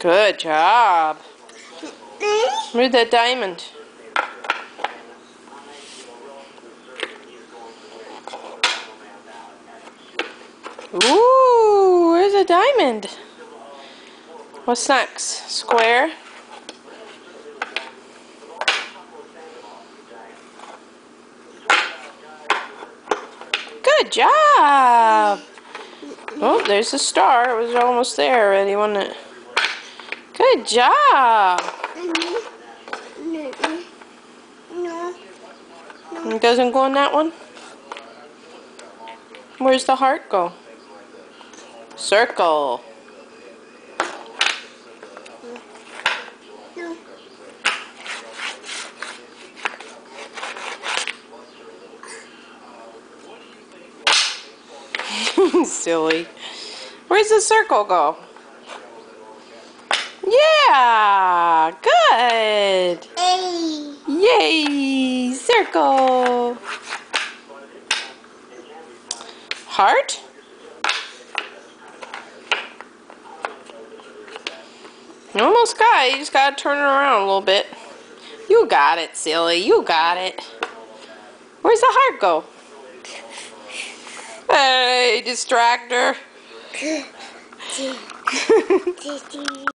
Good job. Where's that diamond? Ooh, where's a diamond? What's next? Square? Good job. Oh, there's a star. It was almost there already, wasn't it? Good job. It doesn't go in that one? Where's the heart go? Circle. Silly. Where's the circle go? Yeah, good. Yay, circle. Heart? You almost got it. You just got to turn it around a little bit. You got it, silly. You got it. Where's the heart go? Hey, distractor.